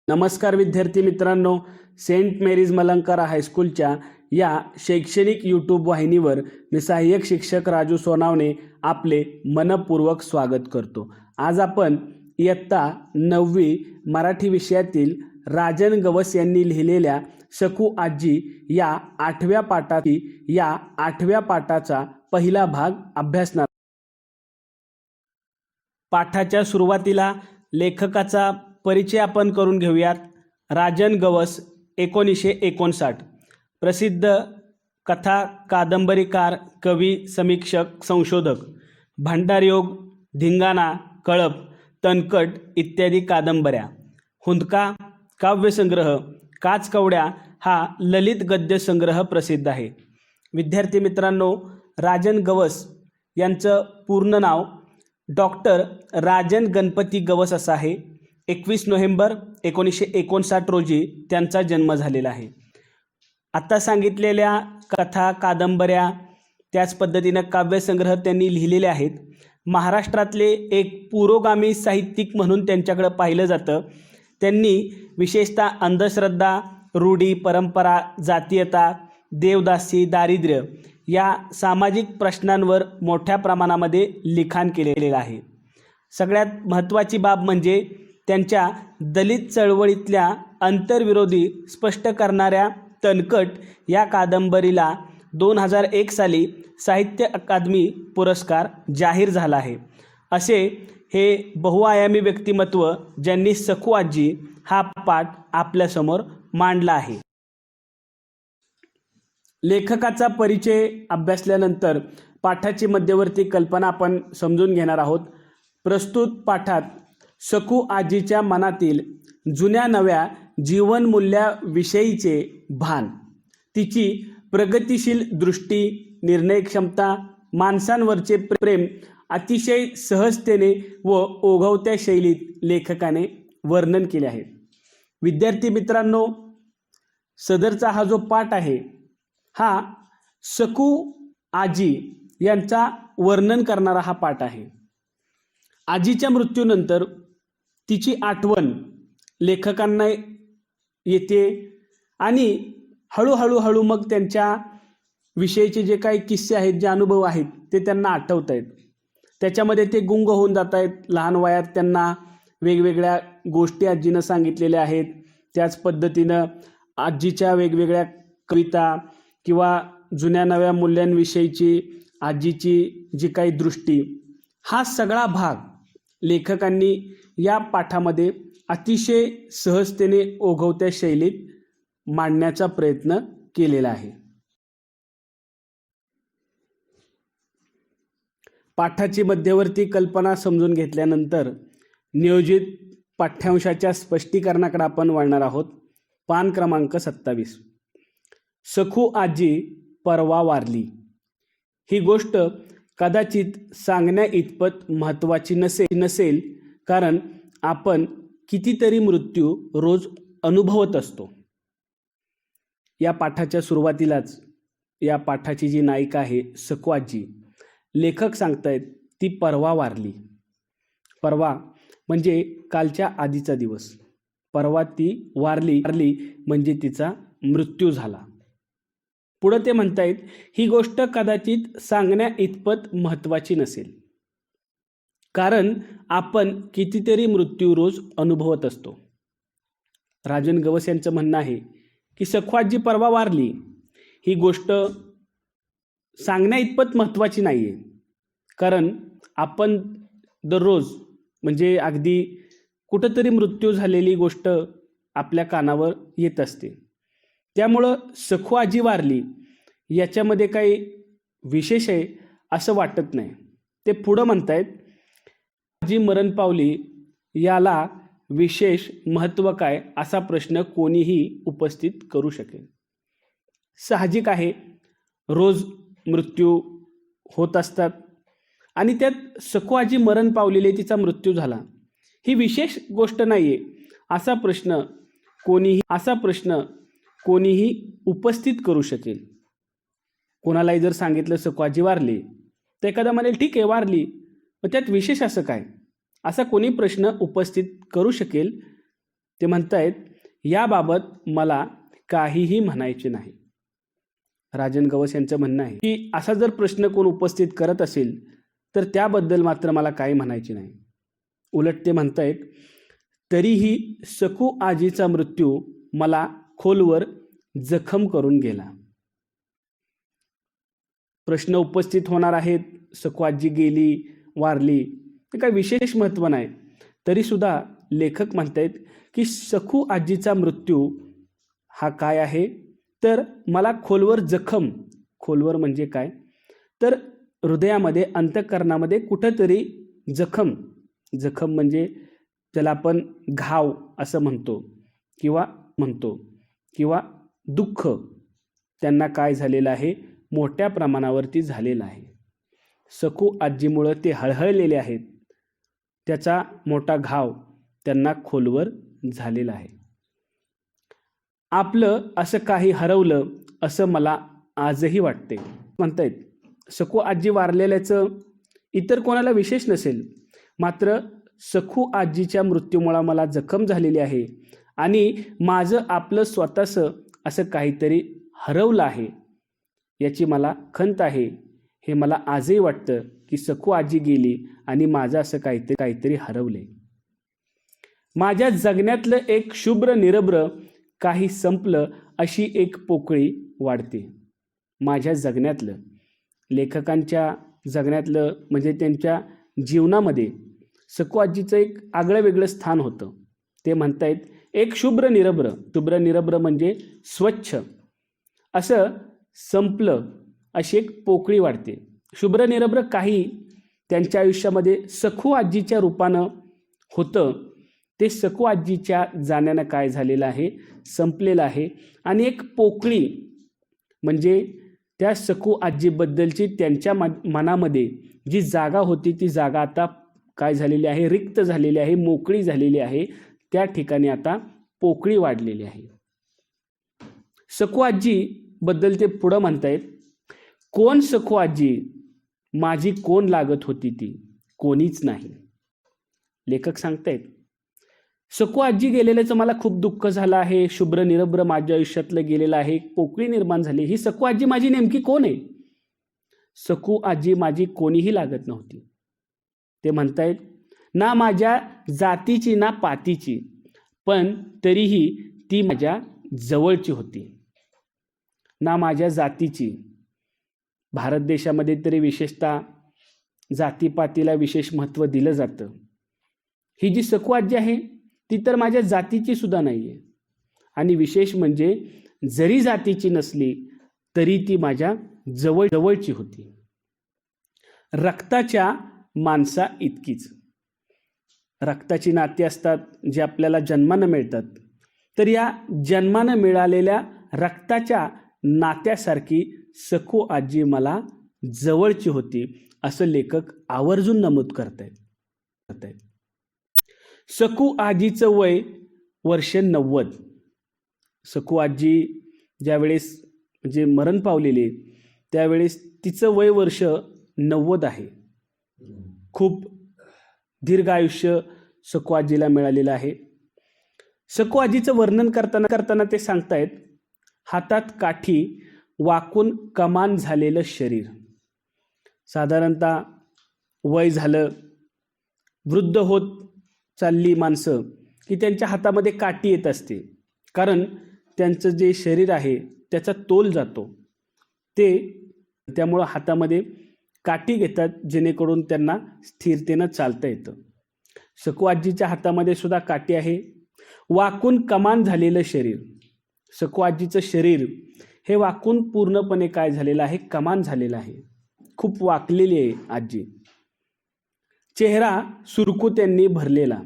नमस्कार विद्यार्थी मित्रांनो, सेंट मेरीज मलंकारा हायस्कूलच्या या शैक्षणिक यूट्यूब वाहिनीवर मी सहाय्यक शिक्षक राजू सोनावणे आपले मनपूर्वक स्वागत करतो। आज आपण इयत्ता 9वी मराठी विषयातील राजन गवस यांनी लिहिलेल्या सकू आजी या 8व्या पाठाचा पहिला भाग अभ्यासणार। पाठाच्या सुरुवातीला लेखकाचा परिचय आपण करून घेऊयात। राजन गवस 1959, प्रसिद्ध कथा कादंबरीकार, कवी, समीक्षक, संशोधक। भंडारयोग, धिंगाणा, कळप, तणकट इत्यादी कादंबऱ्या, हुंदका काव्यसंग्रह, काचकवड्या हा ललित गद्य संग्रह प्रसिद्ध आहे। विद्यार्थी मित्रांनो, राजन गवस यांचं पूर्ण नाव डॉक्टर राजन गणपती गवस असं आहे। 21 नोव्हेंबर 1959 रोजी त्यांचा जन्म झालेला आहे। आता सांगितलेल्या कथा, कादंबऱ्या, त्याच पद्धतीने काव्यसंग्रह त्यांनी लिहिलेले आहेत। महाराष्ट्रातले एक पुरोगामी साहित्यिक म्हणून त्यांच्याकडे पाहिलं जातं। त्यांनी विशेषतः अंधश्रद्धा, रूढी, परंपरा, जातीयता, देवदासी, दारिद्र्य या सामाजिक प्रश्नांवर मोठ्या प्रमाणामध्ये लिखाण केलेलं आहे। सगळ्यात महत्त्वाची बाब म्हणजे त्यांच्या दलित चळवळीतल्या अंतर्विरोधी स्पष्ट करणाऱ्या तणकट या कादंबरीला 2001 साली साहित्य अकादमी पुरस्कार जाहीर झाला आहे। असे हे बहुआयामी व्यक्तिमत्व ज्यांनी सकू आजी हा पाठ आपल्यासमोर मांडला आहे। लेखकाचा परिचय अभ्यासल्यानंतर पाठाची मध्यवर्ती कल्पना आपण समजून घेणार आहोत। प्रस्तुत पाठात सकू आजीच्या मनातील जुन्या नव्या जीवनमूल्याविषयीचे भान, तिची प्रगतिशील दृष्टी, निर्णय क्षमता, माणसांवरचे प्रेम अतिशय सहजतेने व ओघवत्या शैलीत लेखकाने वर्णन केले आहे। विद्यार्थी मित्रांनो, सदरचा हा जो पाठ आहे हा सकू आजी यांचा वर्णन करणारा हा पाठ आहे। आजीच्या मृत्यूनंतर तिची आठवण लेखकांना येते आणि हळूहळू मग त्यांच्या विषयीचे जे काही किस्से आहेत, जे अनुभव आहेत ते त्यांना आठवत आहेत। त्याच्यामध्ये ते गुंग होऊन जात आहेत। लहान वयात त्यांना वेगवेगळ्या गोष्टी आजीनं सांगितलेल्या आहेत। त्याच पद्धतीनं आजीच्या वेगवेगळ्या कविता किंवा जुन्या नव्या मूल्यांविषयीची आजीची जी काही दृष्टी, हा सगळा भाग लेखकांनी या पाठामध्ये अतिशय सहजतेने ओघवत्या शैलीत मांडण्याचा प्रयत्न केलेला आहे। पाठाची मध्यवर्ती कल्पना समजून घेतल्यानंतर नियोजित पाठ्यांशाच्या स्पष्टीकरणाकडे आपण वळणार आहोत। पान क्रमांक 27। सकू आजी परवा वारली। ही गोष्ट कदाचित सांगण्या इतपत महत्त्वाची नसेल, कारण आपण कितीतरी मृत्यू रोज अनुभवत असतो। या पाठाच्या सुरुवातीलाच या पाठाची जी नायिका आहे सकू आजी, लेखक सांगतायत ती परवा वारली। परवा म्हणजे कालच्या आधीचा दिवस, परवा ती वारली म्हणजे तिचा मृत्यू झाला। पुढे ते म्हणतायत ही गोष्ट कदाचित सांगण्या इतपत महत्त्वाची नसेल, कारण आपण कितीतरी मृत्यू रोज अनुभवत असतो। राजन गवस यांचं म्हणणं आहे की सकू आजी परवा वारली ही गोष्ट सांगण्या इतपत महत्त्वाची नाही आहे, कारण आपण दररोज म्हणजे अगदी कुठंतरी मृत्यू झालेली गोष्ट आपल्या कानावर येत असते। त्यामुळं सकू आजी वारली याच्यामध्ये काही विशेष आहे असं वाटत नाही। ते पुढं म्हणतायत आजी मरण पावली याला विशेष महत्त्व काय असा प्रश्न कोणीही उपस्थित करू शकेल। साहजिक आहे, रोज मृत्यू होत असतात आणि त्यात सकू आजी मरण पावलेली, तिचा मृत्यू झाला, ही विशेष गोष्ट नाही आहे असा प्रश्न कोणीही उपस्थित करू शकेल। कोणालाही जर सांगितलं सकू आजी वारली तर एखादा म्हणेल ठीक आहे वारली, मग त्यात विशेष असं काय, असा कोणी प्रश्न उपस्थित करू शकेल। ते म्हणतायत, याबाबत मला काहीही म्हणायचे नाही. राजन गवस यांचं म्हणणं आहे की असा जर प्रश्न कोण उपस्थित करत असेल तर त्याबद्दल मात्र मला काही म्हणायचे नाही. उलट ते म्हणतायत, तरीही सकू आजीचा मृत्यू मला खोलवर जखम करून गेला. प्रश्न उपस्थित होणार आहेत, सकू आजी गेली, वारली, ते काही विशेष महत्त्व नाही. तरीसुद्धा लेखक म्हणतायत की सकू आजीचा मृत्यू हा काय आहे, तर मला खोलवर जखम, खोलवर म्हणजे काय, तर हृदयामध्ये, अंतःकरणामध्ये कुठंतरी जखम, जखम म्हणजे त्याला आपण घाव असं म्हणतो किंवा दुःख त्यांना काय झालेलं आहे, मोठ्या प्रमाणावरती झालेलं आहे. सकू आजीमुळं ते हळहळलेले आहेत, त्याचा मोठा घाव त्यांना खोलवर झालेला आहे. आपलं असं काही हरवलं असं मला आजही वाटते. म्हणतायत, सकू आजी वारलेल्याचं इतर कोणाला विशेष नसेल, मात्र सकू आजीच्या मृत्यूमुळे मला जखम झालेली आहे आणि माझं आपलं स्वतःचं असं काहीतरी हरवलं आहे, याची मला खंत आहे. हे मला आजही वाटतं की सकू आजी गेली आणि माझं असं काहीतरी हरवले. माझ्या जगण्यातलं एक शुभ्र निरभ्र काही संपलं अशी एक पोकळी वाढते. माझ्या जगण्यातलं, लेखकांच्या जगण्यातलं म्हणजे त्यांच्या जीवनामध्ये सकू आजीचं एक आगळं वेगळं स्थान होतं. ते म्हणतायत, एक शुभ्र निरभ्र, शुभ्र निरभ्र म्हणजे स्वच्छ, असं संपलं अशी एक पोकळी वाढते. शुभ्र निरभ्र काही त्यांच्या आयुष्यामध्ये सकू आजीच्या रूपानं होतं, ते सकू आजीच्या जाण्यानं काय झालेलं आहे, संपलेलं आहे. आणि एक पोकळी म्हणजे त्या सकू आजीबद्दलची त्यांच्या मनामध्ये जी जागा होती, ती जागा आता काय झालेली आहे, रिक्त झालेली आहे, मोकळी झालेली आहे. त्या ठिकाणी आता पोकळी वाढलेली आहे. सकू आजीबद्दल ते पुढं म्हणतायत, कोण सकू आजी, माझी कोण लागत होती ती, कोणीच नाही. लेखक सांगतायत, सकू आजी गेलेल्याचं मला खूप दुःख झालं आहे. शुभ्र निरभ्र माझ्या आयुष्यातलं गेलेलं आहे, पोकळी निर्माण झाली. ही सकू आजी माझी नेमकी कोण आहे? सकू आजी माझी कोणीही लागत नव्हती. ते म्हणतायत, ना माझ्या जातीची ना पातीची, पण तरीही ती माझ्या जवळची होती. ना माझ्या जातीची, भारत देशामध्ये तरी विशेषतः जातीपातीला विशेष महत्त्व दिलं जातं. ही जी सकू आजी आहे ती तर माझ्या जातीची सुद्धा नाही आहे. आणि विशेष म्हणजे जरी जातीची नसली तरी ती माझ्या जवळची होती. रक्ताच्या माणसा इतकीच. रक्ताची नाती असतात जे आपल्याला जन्मानं मिळतात, तर या जन्मानं मिळालेल्या रक्ताच्या नात्यासारखी सकू आजी मला जवळची होती, असं लेखक आवर्जून नमूद करतायत. सकू आजीचं वय वर्ष 90. सकू आजी ज्यावेळेस म्हणजे मरण पावलेली त्यावेळेस तिचं वय वर्ष 90 आहे. खूप दीर्घ आयुष्य सकू आजीला मिळालेलं आहे. सकू आजीचं वर्णन करताना ते सांगतायत, हातात काठी, वाकून कमान झालेलं शरीर. साधारणतः वय झालं, वृद्ध होत चालली माणसं की त्यांच्या हातामध्ये काठी येत असते, कारण त्यांचं जे शरीर आहे त्याचा तोल जातो. त्यामुळं हातामध्ये काठी घेतात जेणेकरून त्यांना स्थिरतेनं चालता येतं. सकू आजीच्या हातामध्ये सुद्धा काठी आहे. वाकून कमान झालेलं शरीर. सकू आजीचं शरीर हे वाकून पूर्णपणे काय झालेलं आहे, कमान झालेलं आहे. खूप वाकलेली आहे आजी. चेहरा सुरकुत्यांनी भरलेला.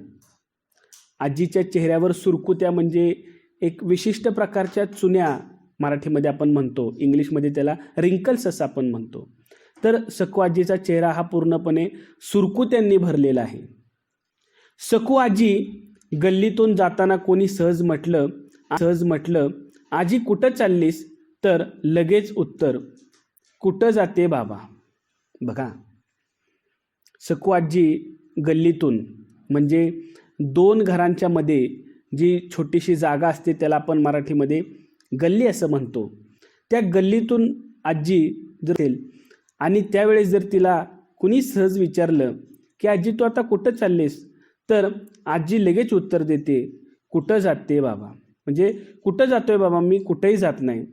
आजीच्या चेहऱ्यावर सुरकुत्या म्हणजे एक विशिष्ट प्रकारच्या चुन्या मराठीमध्ये आपण म्हणतो, इंग्लिशमध्ये त्याला रिंकल्स असं आपण म्हणतो. तर सकू आजीचा चेहरा हा पूर्णपणे सुरकुत्यांनी भरलेला आहे. सकू आजी गल्लीतून जाताना कोणी सहज म्हटलं आजी कुठं चाललीस, तर लगेच उत्तर, कुठं जाते बाबा. बघा, सकू आजी गल्लीतून म्हणजे 2 घरांच्या मध्ये जी छोटीशी जागा असते त्याला आपण मराठीमध्ये गल्ली असं म्हणतो. त्या गल्लीतून आजी जर असेल आणि त्यावेळेस जर तिला कुणी सहज विचारलं की आजी तू आता कुठं चाललीस, तर आजी लगेच उत्तर देते, कुठं जाते बाबा, म्हणजे कुठं जातोय बाबा, मी कुठेही जात नाही.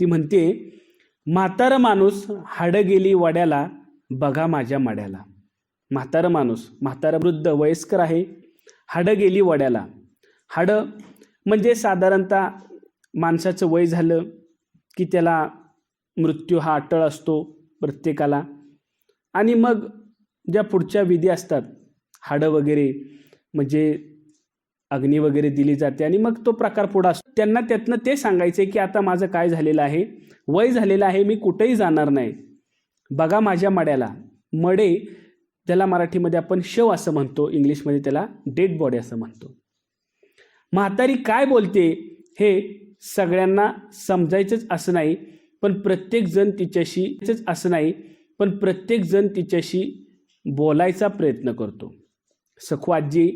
ती म्हणते, म्हातारं माणूस हाडं गेली वड्याला, बघा माझ्या मड्याला. म्हातारं माणूस, म्हातारं वृद्ध वयस्कर आहे, हाडं गेली वड्याला. हाडं म्हणजे साधारणतः माणसाचं वय झालं की त्याला मृत्यू हा अटळ असतो प्रत्येकाला. आणि मग ज्या पुढच्या विधी असतात, हाडं वगैरे म्हणजे अग्नी वगैरे दिली जाते आणि मग तो प्रकार पुढं असतो. त्यांना त्यातनं ते सांगायचे की आता माझं काय झालेलं आहे, वय झालेलं आहे, मी कुठेही जाणार नाही, बघा माझ्या मड्याला. मडे त्याला मराठीमध्ये आपण शव असं म्हणतो, इंग्लिशमध्ये त्याला डेड बॉडी असं म्हणतो. म्हातारी काय बोलते हे सगळ्यांना समजायचंच असं नाही, पण प्रत्येकजण तिच्याशी बोलायचा प्रयत्न करतो. सखू आजी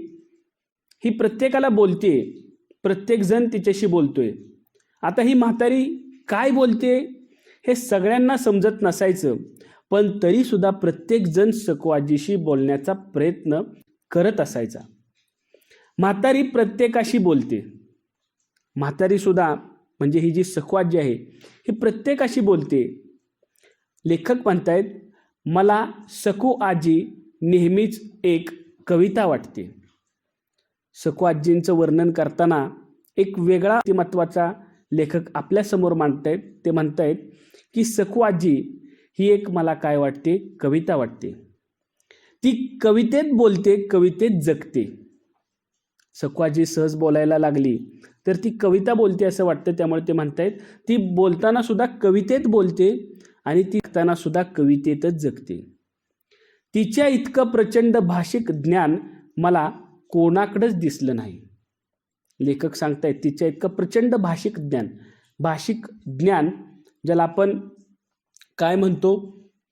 ही प्रत्येकाला बोलते, प्रत्येकजण तिच्याशी बोलतोय. आता ही म्हातारी काय बोलते हे सगळ्यांना समजत नसायचं, पण तरीसुद्धा प्रत्येकजण सखू आजीशी बोलण्याचा प्रयत्न करत असायचा. म्हातारी प्रत्येकाशी बोलते. म्हातारीसुद्धा म्हणजे ही जी सखू आजी आहे ही प्रत्येकाशी बोलते. लेखक म्हणतायत, मला सखू आजी नेहमीच एक कविता वाटते. सखू आजींचं वर्णन करताना एक वेगळा महत्त्वाचा लेखक आपल्यासमोर मांडतायत. ते म्हणतायत की सखू आजी ही एक मला काय वाटते, कविता वाटते. ती कवितेत बोलते, कवितेत जगते. सखू आजी सहज बोलायला लागली तर ती कविता बोलते असं वाटतं. त्यामुळे ते म्हणतायत ती बोलताना सुद्धा कवितेत बोलते आणि ती जगताना सुद्धा कवितेतच जगते. तिच्या इतकं प्रचंड भाषिक ज्ञान मला कोणाकडेच दिसलं नाही. लेखक सांगतायत तिच्या इतकं प्रचंड भाषिक ज्ञान ज्याला आपण काय म्हणतो,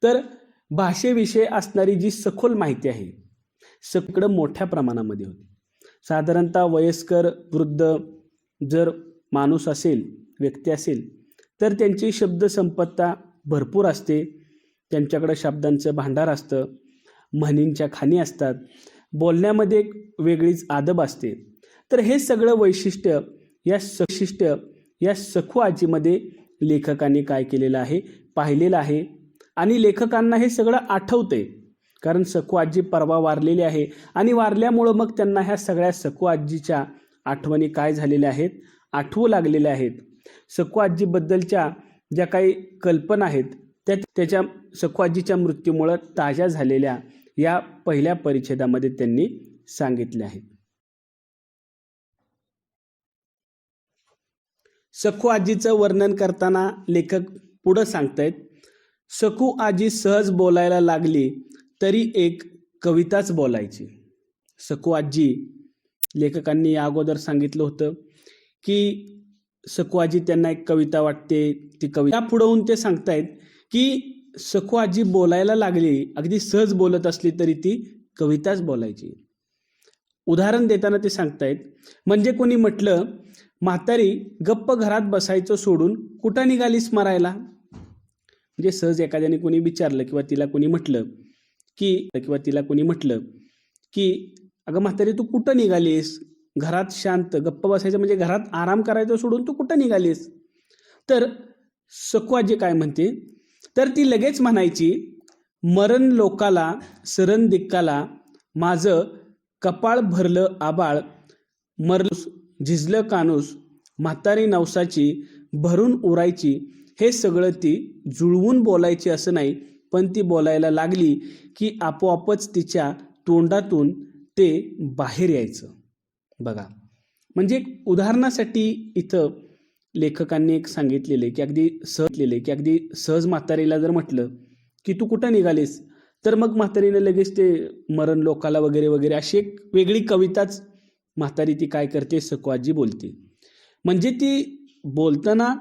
तर भाषेविषयी असणारी जी सखोल माहिती आहे सगळं मोठ्या प्रमाणामध्ये होती. साधारणतः वयस्कर वृद्ध जर माणूस असेल, व्यक्ती असेल, तर त्यांची शब्दसंपत्ता भरपूर असते. त्यांच्याकडं शब्दांचं भांडार असतं, म्हणींच्या खाणी असतात, बोलण्यामध्ये एक वेगळीच आदब असते. तर हे सगळं वैशिष्ट्य या सखू आजीमध्ये लेखकांनी काय केलेलं आहे, पाहिलेलं आहे. आणि लेखकांना हे सगळं आठवतंय, कारण सखू आजी परवा वारलेली आहे आणि वारल्यामुळं मग त्यांना ह्या सगळ्या सखू आजीच्या आठवणी काय झालेल्या आहेत, आठवू लागलेल्या आहेत. सखू आजीबद्दलच्या ज्या काही कल्पना आहेत त्याच्या सखू आजीच्या मृत्यूमुळं ताज्या झालेल्या या पहिल्या परिच्छेदामध्ये त्यांनी सांगितले आहेत. सखू आजीचं वर्णन करताना लेखक पुढं सांगतायत, सखू आजी सहज बोलायला लागली तरी एक कविताच बोलायची. सखू आजी, लेखकांनी या अगोदर सांगितलं होतं की सखू आजी त्यांना एक कविता वाटते. ती कविता पुढवून ते सांगतायत की सखू आजी बोलायला लागली, अगदी सहज बोलत असली तरी ती कविताच बोलायची. उदाहरण देताना ते सांगतायत, म्हणजे कोणी म्हटलं, म्हातारी गप्प घरात बसायचं सोडून कुठं निघालीस मरायला. म्हणजे सहज एखाद्याने कोणी विचारलं किंवा तिला कोणी म्हटलं की अगं म्हातारी तू कुठं निघालीस, घरात शांत गप्प बसायचं म्हणजे घरात आराम करायचं सोडून तू कुठं निघालीस. तर सखू आजी काय म्हणते, तर ती लगेच म्हणायची, मरण लोकाला सरण दिक्काला, माझं कपाळ भरलं आबाळ, मरलूस झिजलं कानूस, म्हातारी नवसाची भरून उरायची. हे सगळं ती जुळवून बोलायची असं नाही, पण ती बोलायला लागली की आपोआपच तिच्या तोंडातून ते बाहेर यायचं. बघा, म्हणजे उदाहरणासाठी इथं लेखकांनी एक सांगितलेले की अगदी सहज म्हातारीला जर म्हटलं की तू कुठं निघालीस, तर मग म्हातारीने लगेच ते मरण लोकाला वगैरे वगैरे अशी एक वेगळी कविताच म्हातारी ती काय करते, सखू आजी बोलते. म्हणजे ती बोलताना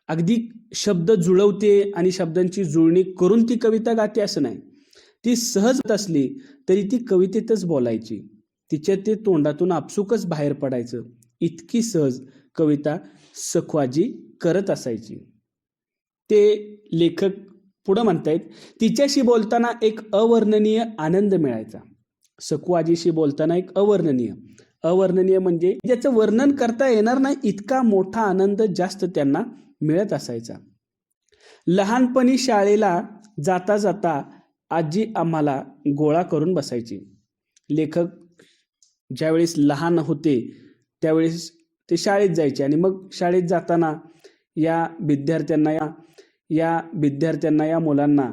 अगदी शब्द जुळवते आणि शब्दांची जुळणी करून ती कविता गाते असं नाही. ती सहज असली तरी ती कवितेतच बोलायची, तिच्या ते तोंडातून आपसुकच बाहेर पडायचं. इतकी सहज कविता सखू आजी करत असायची. ते लेखक पुढं म्हणतायत, तिच्याशी बोलताना एक अवर्णनीय आनंद मिळायचा. सखू आजीशी बोलताना एक अवर्णनीय म्हणजे ज्याचं वर्णन करता येणार नाही इतका मोठा आनंद जास्त त्यांना मिळत असायचा. लहानपणी शाळेला जाता जाता आजी आम्हाला गोळा करून बसायची. लेखक ज्यावेळेस लहान होते त्यावेळेस ते शाळेत जायचे आणि मग शाळेत जाताना या विद्यार्थ्यांना या मुलांना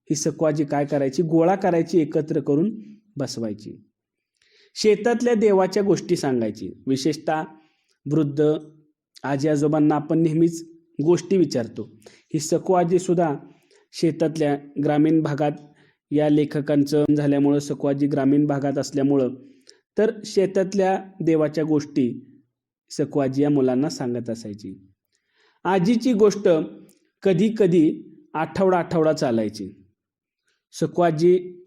ही सखू आजी काय करायची, गोळा करायची, एकत्र करून बसवायची. शेतातल्या देवाच्या गोष्टी सांगायची. विशेषतः वृद्ध आजी आजोबांना आपण नेहमीच गोष्टी विचारतो. ही सखू आजी सुद्धा शेतातल्या ग्रामीण भागात या लेखकांचं झाल्यामुळं, सखू आजी ग्रामीण भागात असल्यामुळं तर शेतातल्या देवाच्या गोष्टी सखू आजी या मुलांना सांगत असायची. आजीची गोष्ट कधी कधी आठवडा चालायची. सखू आजी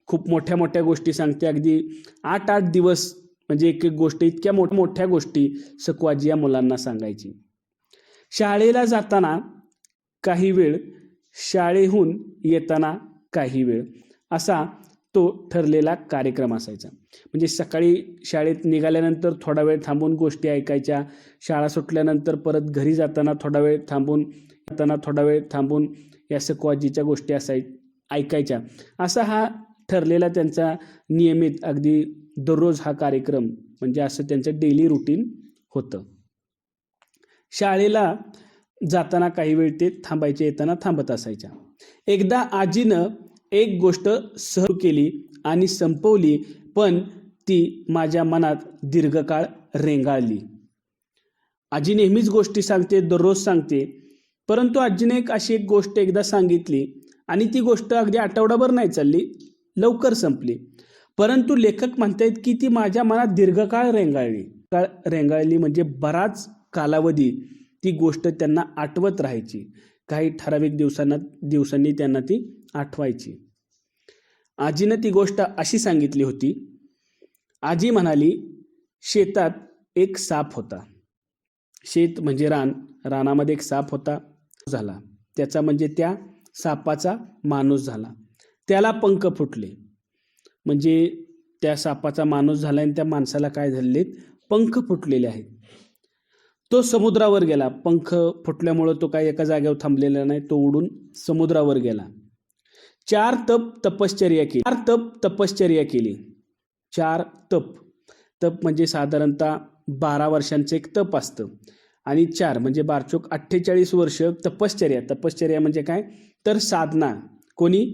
खूप मोठ्या गोष्टी सांगते. अगदी 8 दिवस म्हणजे एक गोष्ट, इतक्या मोठ्या गोष्टी सखू आजी या मुलांना सांगायची. शाळेला जाताना काही वेळ, शाळेहून येताना काही वेळ, असा तो ठरलेला कार्यक्रम असायचा. म्हणजे सकाळी शाळेत निघाल्यानंतर थोडा वेळ थांबून गोष्टी ऐकायच्या, शाळा सुटल्यानंतर परत घरी जाताना थोडा वेळ थांबून या सखू आजीच्या गोष्टी ऐकायच्या. असा हा ठरलेला त्यांचा नियमित, अगदी दररोज हा कार्यक्रम, म्हणजे असं त्यांचं डेली रुटीन होतं. शाळेला जाताना काही वेळ ते थांबायचे, येताना थांबत असायच्या. एकदा आजीनं एक गोष्ट सहज केली आणि संपवली, पण ती माझ्या मनात दीर्घकाळ रेंगाळली. आजी नेहमीच गोष्टी सांगते, दररोज सांगते, परंतु आजीने अशी एक गोष्ट एकदा सांगितली आणि ती गोष्ट अगदी आठवडाभर नाही चालली, लवकर संपली. परंतु लेखक म्हणतायत की ती माझ्या मनात दीर्घकाळ रेंगाळली म्हणजे बराच कालावधी ती गोष्ट त्यांना आठवत राहायची. काही ठराविक दिवसांनी त्यांना ती आठवायची. आजीनं ती गोष्ट अशी सांगितली होती. आजी म्हणाली, शेतात एक साप होता. शेत म्हणजे रानामध्ये एक साप होता. झाला त्याचा म्हणजे त्या सापाचा माणूस झाला. त्याला पंख फुटले, म्हणजे त्या सापाचा माणूस झाला आणि त्या माणसाला काय झालेले, पंख फुटलेले आहेत. तो समुद्रावर गेला. पंख फुटल्यामुळं तो काही एका जागेवर थांबलेला नाही, तो उडून समुद्रावर गेला. 4 तपश्चर्या केली. 4 तप म्हणजे साधारणतः 12 वर्षांचं एक तप असतं आणि 4 म्हणजे 12 × 48 वर्ष तपश्चर्या म्हणजे काय तर साधना. कोणी,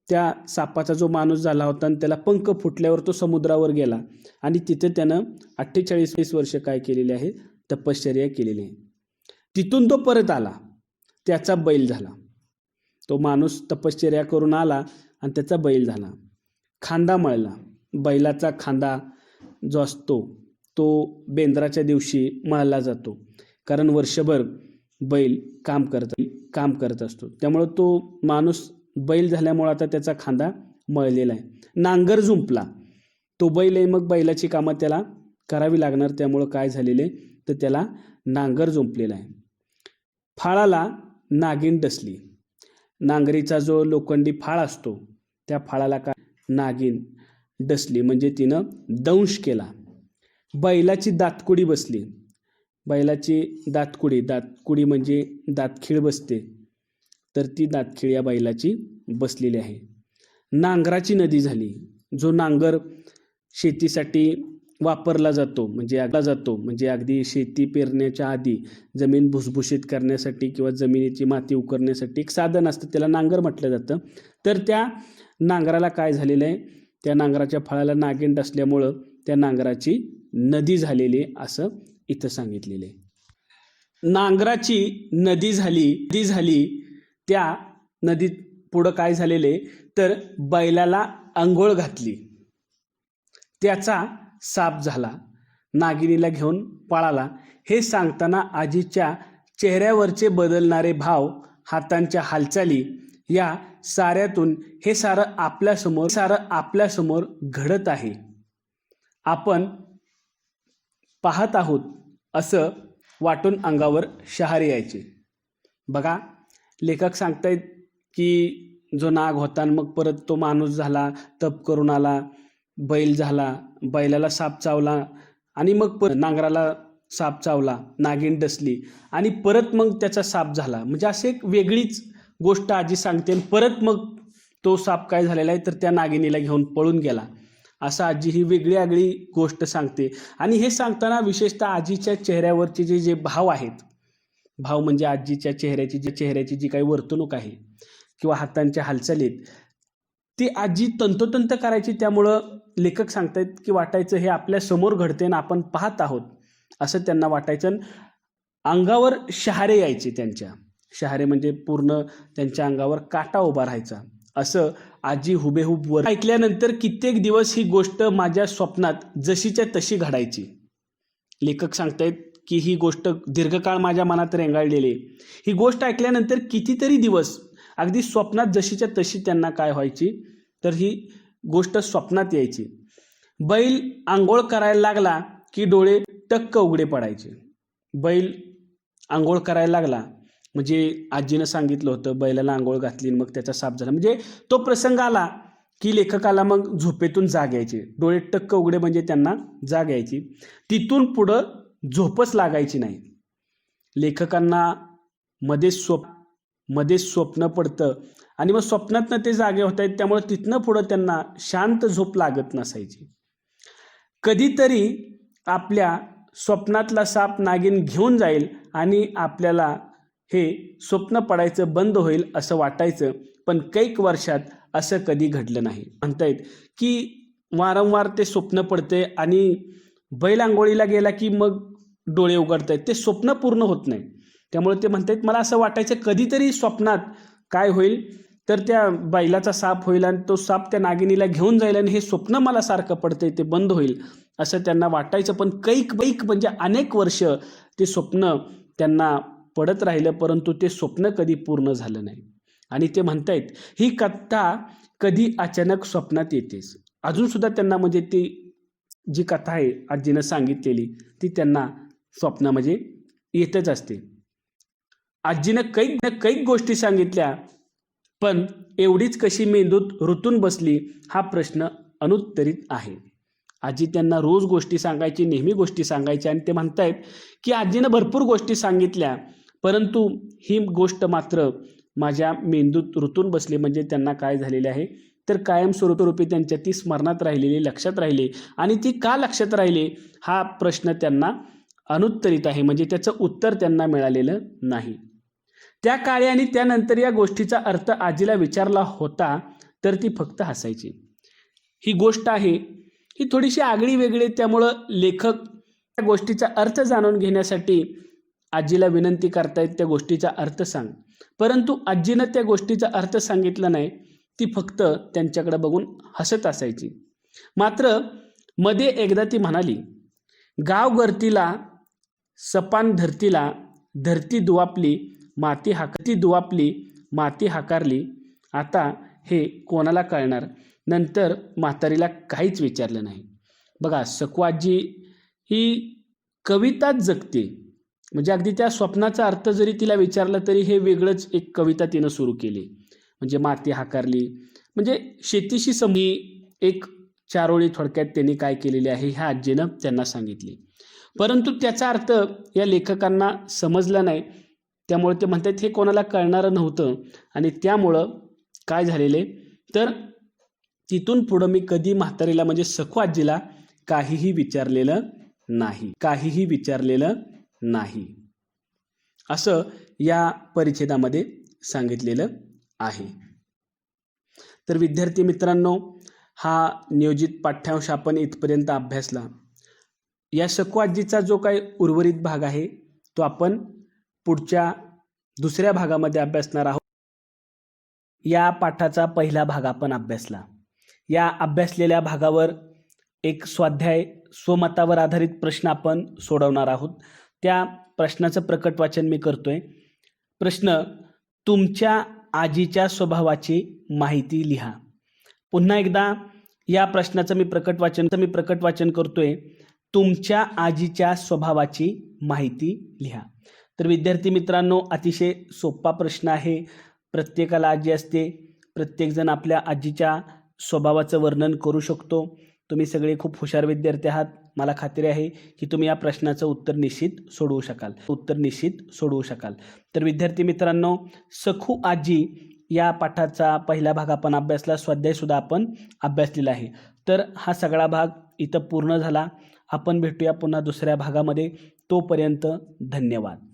त्या सापाचा जो माणूस झाला होता आणि त्याला पंख फुटल्यावर तो समुद्रावर गेला आणि तिथे त्यानं 48 वर्ष काय केलेले आहे, तपश्चर्या केलेली आहे. तिथून तो परत आला, त्याचा बैल झाला. तो माणूस तपश्चर्या करून आला आणि त्याचा बैल झाला. खांदा मळला. बैलाचा खांदा जो असतो तो बेंद्राच्या दिवशी मळला जातो, कारण वर्षभर बैल काम करत असतो. त्यामुळं तो माणूस बैल झाल्यामुळं आता त्याचा खांदा मळलेला आहे. नांगर जुंपला. तो बैल आहे, मग बैलाची कामं त्याला करावी लागणार, त्यामुळं काय झालेले तर त्याला नांगर जुंपलेला आहे. फाळाला नागिन डसली. नांगरीचा जो लोखंडी फाळ असतो त्या फाळाला काय नागिन डसली, म्हणजे तिनं दंश केला. बैलाची दातकुडी बसली. बैलाची दातकुडी म्हणजे दातखीळ बसते, तर ती दातखीळ या बैलाची बसलेली आहे. नांगराची नदी झाली. जो नांगर शेतीसाठी वापरला जातो म्हणजे अगदी शेती पेरण्याच्या आधी जमीन भुसभुशीत करण्यासाठी किंवा जमिनीची माती उकरण्यासाठी एक साधन असतं, त्याला नांगर म्हटलं जातं. तर त्या नांगराला काय झालेलं आहे, त्या नांगराच्या फळाला नागिन डसल्यामुळं त्या नांगराची नदी झालेली असं इथं सांगितलेलं आहे. नांगराची नदी झाली. त्या नदीत पुढं काय झालेले तर बैलाला अंघोळ घातली. त्याचा साप झाला. नागिनीला घेऊन पळाला. हे सांगताना आजीच्या चेहऱ्यावरचे बदलणारे भाव, हातांच्या हालचाली या साऱ्यातून हे सारं आपल्यासमोर घडत आहे. आपण पाहत आहोत असं वाटून अंगावर शहारे यायचे. बघा, लेखक सांगतायत की जो नाग होता आणि मग परत तो माणूस झाला, तप करून आला, बैल झाला, बैलाला साप चावला आणि मग परत नांगराला साप चावला, नागिन डसली आणि परत मग त्याचा साप झाला. म्हणजे असे एक वेगळीच गोष्ट आजी सांगते आणि परत मग तो साप काय झालेला आहे तर त्या नागिनीला घेऊन पळून गेला, असं आजी ही वेगळी आगळी गोष्ट सांगते. आणि हे सांगताना विशेषतः आजीच्या चेहऱ्यावरचे जे भाव आहेत, भाव म्हणजे आजीच्या चेहऱ्याची जी काही वर्तणूक आहे किंवा हातांच्या हालचालीत, ती आजी तंतोतंत करायची. त्यामुळं लेखक सांगतायत की वाटायचं हे आपल्या समोर घडते आणि आपण पाहत आहोत असं त्यांना वाटायचं. अंगावर शहारे यायचे, त्यांच्या शहारे म्हणजे पूर्ण त्यांच्या अंगावर काटा उभा राहायचा. असं आजी हुबेहूब वर ऐकल्यानंतर कित्येक दिवस ही गोष्ट माझ्या स्वप्नात जशीच्या तशी घडायची. लेखक सांगतायत की ही गोष्ट दीर्घकाळ माझ्या मनात रेंगाळलेली. ही गोष्ट ऐकल्यानंतर कितीतरी दिवस अगदी स्वप्नात जशीच्या तशी त्यांना काय व्हायची तर ही गोष्ट स्वप्नात यायची. बैल आंघोळ करायला लागला की डोळे टक्क उघडे पडायचे. बैल आंघोळ करायला लागला म्हणजे आजीनं सांगितलं होतं बैलाला आंघोळ घातली मग त्याचा साप झाला, म्हणजे तो प्रसंग आला की लेखकाला मग झोपेतून जाग यायची. डोळे टक्क उघडे म्हणजे त्यांना जाग यायची. तिथून पुढं झोपच लागायची नाही. लेखकांना मध्ये स्वप्न पडतं आणि मग स्वप्नातनं ते जागे होत आहेत, त्यामुळे तिथनं पुढं त्यांना शांत झोप लागत नसायची. कधीतरी आपल्या स्वप्नातला साप नागिन घेऊन जाईल आणि आपल्याला हे स्वप्न पडायचं बंद होईल असं वाटायचं, पण कैक वर्षात असं कधी घडलं नाही. म्हणतायत की वारंवार ते स्वप्न पडते आणि बैल आंघोळीला गेला की मग डोळे उघडतायत, ते स्वप्न पूर्ण होत नाही. त्यामुळे ते म्हणतायत मला असं वाटायचं कधीतरी स्वप्नात काय होईल तर त्या बैलाचा साप होईल आणि तो साप त्या नागिनीला घेऊन जाईल आणि हे स्वप्न मला सारखं पडतंय ते बंद होईल असं त्यांना वाटायचं. पण कैक म्हणजे अनेक वर्ष ते स्वप्न त्यांना पडत राहिलं, परंतु ते स्वप्न कधी पूर्ण झालं नाही. आणि ते म्हणतायत ही कथा कधी अचानक स्वप्नात येतेच. अजून सुद्धा त्यांना म्हणजे ती जी कथा आहे आजीनं सांगितलेली ती त्यांना स्वप्नामध्ये येतच असते. आजीनं कैक गोष्टी सांगितल्या, पण एवढीच कशी मेंदूत रुतून बसली हा प्रश्न अनुत्तरित आहे. आजी त्यांना रोज गोष्टी सांगायची, नेहमी गोष्टी सांगायच्या आणि ते म्हणतायत की आजीनं भरपूर गोष्टी सांगितल्या, परंतु ही गोष्ट मात्र माझ्या मेंदूत रुतून बसली. म्हणजे त्यांना काय झालेले आहे तर कायमस्वरूपी त्यांच्या ती स्मरणात राहिलेली, लक्षात राहिली. आणि ती का लक्षात राहिली हा प्रश्न त्यांना अनुत्तरित आहे, म्हणजे त्याचं उत्तर त्यांना मिळालेलं नाही. त्या काळी आणि त्यानंतर या गोष्टीचा अर्थ आजीला विचारला होता तर ती फक्त हसायची. ही गोष्ट आहे ही थोडीशी आगळी वेगळी, त्यामुळं लेखक त्या गोष्टीचा अर्थ जाणून घेण्यासाठी आजीला विनंती करतायत त्या गोष्टीचा अर्थ सांग. परंतु आजीनं त्या गोष्टीचा अर्थ सांगितला नाही, ती फक्त त्यांच्याकडे बघून हसत असायची. मात्र मध्ये एकदा ती म्हणाली, गाव गर्तीला सपान धरतीला, धरती दुवापली माती हाकारली, आता हे कोणाला कळणार. नंतर म्हातारीला काहीच विचारलं नाही. बघा, सकू आजी ही कविताच जगते. म्हणजे अगदी त्या स्वप्नाचा अर्थ जरी तिला विचारला तरी हे वेगळंच एक कविता तिनं सुरू केली. म्हणजे माती हाकारली म्हणजे शेतीशी समजी एक चारोळी थोडक्यात त्यांनी काय केलेली आहे ह्या आजीनं त्यांना सांगितली. परंतु त्याचा अर्थ या लेखकांना समजला नाही, त्यामुळे ते म्हणतात हे कोणाला कळणारं नव्हतं. आणि त्यामुळं काय झालेले तर तिथून पुढं मी कधी म्हातारीला म्हणजे सकू आजीला काहीही विचारलेलं नाही असं या परिच्छेदामध्ये सांगितलेलं आहे. तर विद्यार्थी मित्रांनो, हा नियोजित पाठ्यांश आपण इथपर्यंत अभ्यासला. या सकू आजीचा जो काही उर्वरित भाग आहे तो आपण पुढच्या दुसऱ्या भागामध्ये अभ्यासणार आहोत. या पाठाचा पहिला भाग आपण अभ्यासला. या अभ्यासलेल्या भागावर एक स्वाध्याय स्वमतावर आधारित प्रश्न आपण सोडवणार आहोत. त्या प्रश्नाचं प्रकट वाचन मी करतोय. प्रश्न, तुमच्या आजीच्या स्वभावाची माहिती लिहा. पुन्हा एकदा या प्रश्नाचं मी प्रकट वाचन करतोय. तुमच्या आजीच्या स्वभावाची माहिती लिहा. तर विद्यार्थी मित्रांनो, अतिशय सोपा प्रश्न आहे. प्रत्येकाला आजी असते. प्रत्येकजण आपल्या आजीच्या स्वभावाचं वर्णन करू शकतो. तुम्ही सगळे खूप हुशार विद्यार्थी आहात. मला खात्री आहे की तुम्ही या प्रश्नाचं उत्तर निश्चित सोडवू शकाल. तर विद्यार्थी मित्रांनो, सखू आजी या पाठाचा पहिला भाग आपण अभ्यासला, स्वाध्यायसुद्धा आपण अभ्यासलेला आहे. तर हा सगळा भाग इथं पूर्ण झाला. आपण भेटूया पुन्हा दुसऱ्या भागामध्ये. तोपर्यंत धन्यवाद.